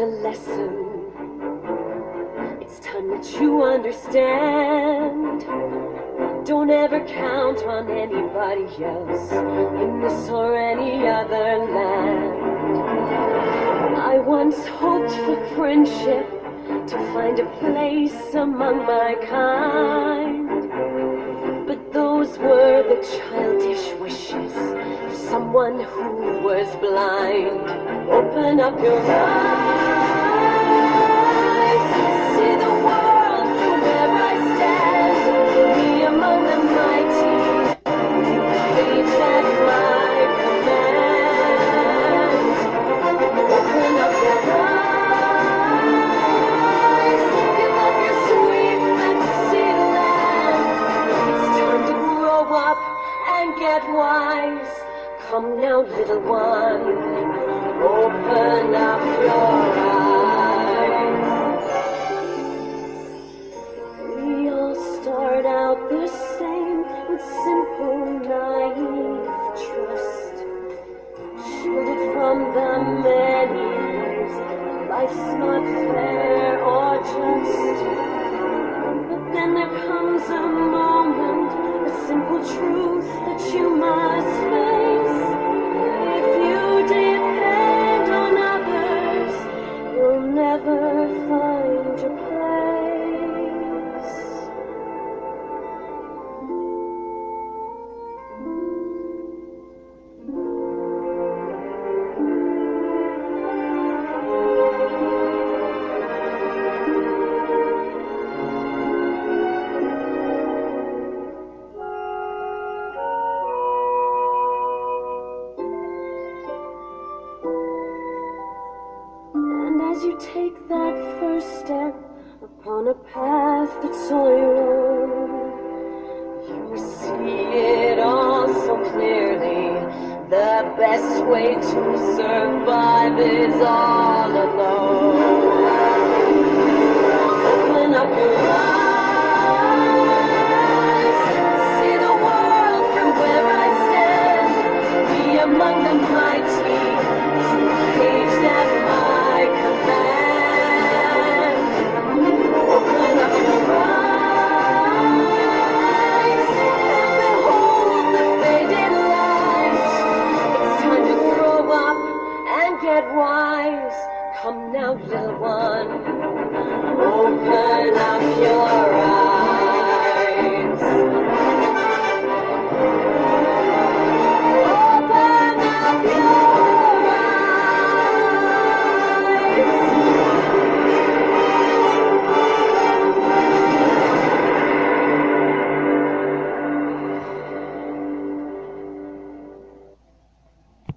a lesson. It's time that you understand. Don't ever count on anybody else in this or any other land. I once hoped for friendship, to find a place among my kind, but those were the childish wishes of someone who was blind. Open up your eyes, see the world from where I stand, me among the mighty, you page at my command. Open up your eyes, give up your sweet fantasy land. It's time to grow up and get wise. Come now, little one, open up your eyes. We all start out the same, with simple, naive trust, shielded from the many ways life's not fair or just. But then there comes a moment, a simple truth that you must face. If you depend on others, you'll never find your place. As you take that first step upon a path that's all your own, you see it all so clearly. The best way to survive is all alone. Open up your eyes.